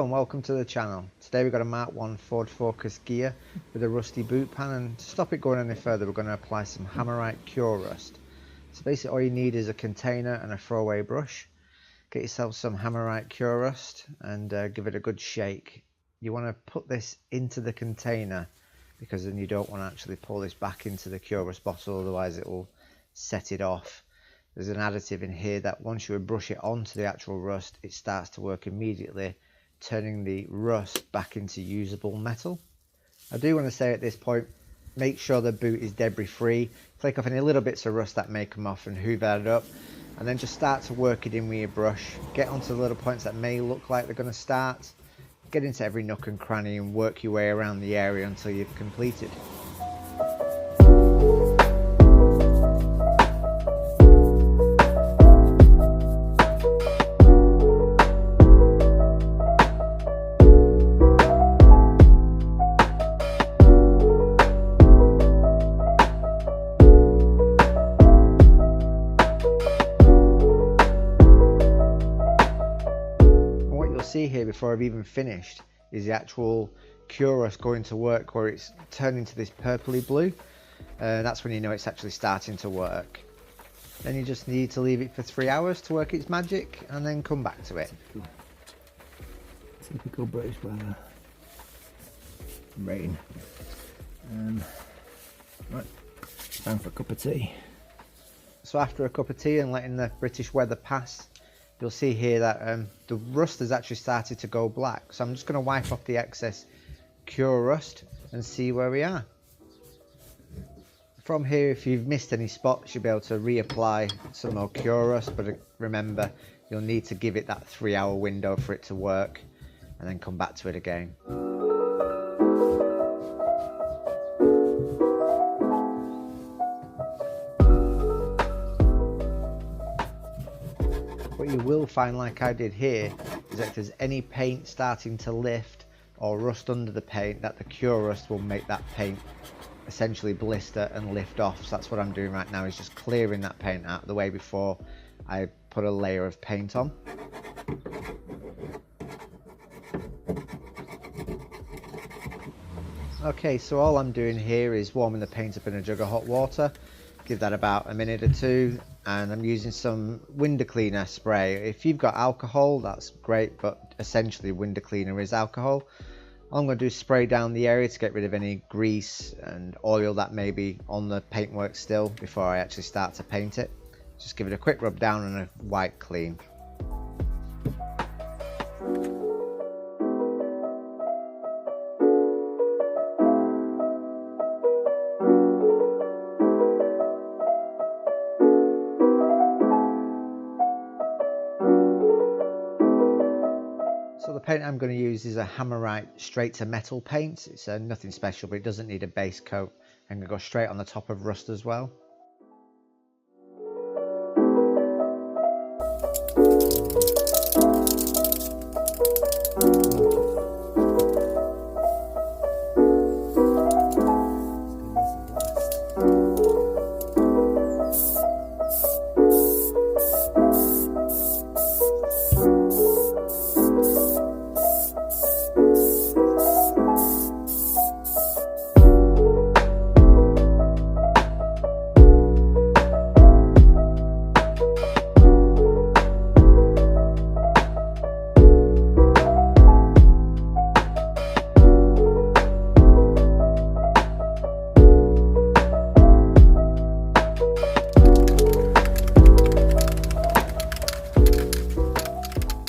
Hello and welcome to the channel. Today we've got a MK1 Ford Focus gear with a rusty boot pan, and to stop it going any further we're going to apply some Hammerite KuRust. So basically all you need is a container and a throwaway brush. Get yourself some Hammerite KuRust and give it a good shake. You want to put this into the container because then you don't want to actually pull this back into the KuRust bottle, otherwise it will set it off. There's an additive in here that once you brush it onto the actual rust, it starts to work immediately, turning the rust back into usable metal. I do want to say at this point, make sure the boot is debris free. Take off any little bits of rust that may come off and hoover that up, and then just start to work it in with your brush. Get onto the little points that may look like they're going to start. Get into every nook and cranny and work your way around the area until you've completed. See here before I've even finished is the actual KuRust going to work, where it's turning to this purpley blue. That's when you know it's actually starting to work. Then you just need to leave it for 3 hours to work its magic and then come back to it. Typical British weather. Rain. Right, time for a cup of tea. So after a cup of tea and letting the British weather pass, you'll see here that the rust has actually started to go black. So I'm just going to wipe off the excess KuRust and see where we are. From here, if you've missed any spots, you'll be able to reapply some more KuRust, but remember, you'll need to give it that 3 hour window for it to work and then come back to it again. What you will find, like I did here, is that if there's any paint starting to lift or rust under the paint, that the KuRust will make that paint essentially blister and lift off. So that's what I'm doing right now, is just clearing that paint out of the way before I put a layer of paint on. Okay, so all I'm doing here is warming the paint up in a jug of hot water. Give that about a minute or two, and I'm using some window cleaner spray. If you've got alcohol, that's great, but essentially window cleaner is alcohol. All I'm going to do is spray down the area to get rid of any grease and oil that may be on the paintwork still before I actually start to paint it. Just give it a quick rub down and a wipe clean. So the paint I'm going to use is a Hammerite straight to metal paint. It's nothing special, but it doesn't need a base coat. I'm going to go straight on the top of rust as well.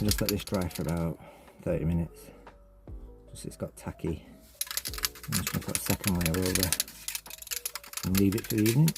Just let this dry for about 30 minutes. Just it's got tacky. I'm just going to put a second layer over and leave it for the evening.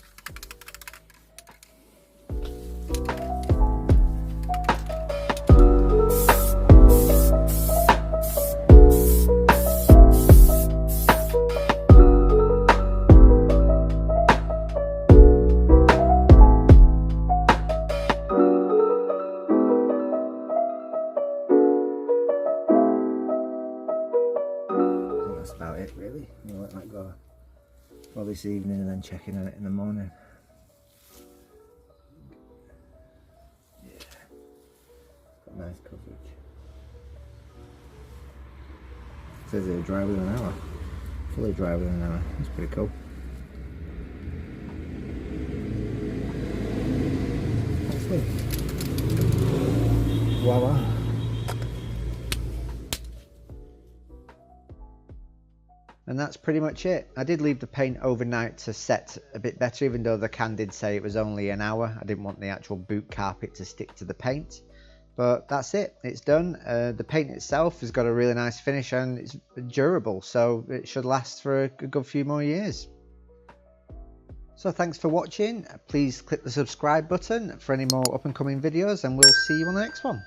That's about it really. We'll let that go for this evening and then check in on it in the morning. Yeah, got nice coverage. says it'll dry within an hour. Fully dry within an hour. That's pretty cool. Excellent. Voila. And that's pretty much it. I did leave the paint overnight to set a bit better, even though the can did say it was only an hour. I didn't want the actual boot carpet to stick to the paint. But that's it, it's done. The paint itself has got a really nice finish and it's durable, so it should last for a good few more years. So thanks for watching. Please click the subscribe button for any more up and coming videos, and we'll see you on the next one.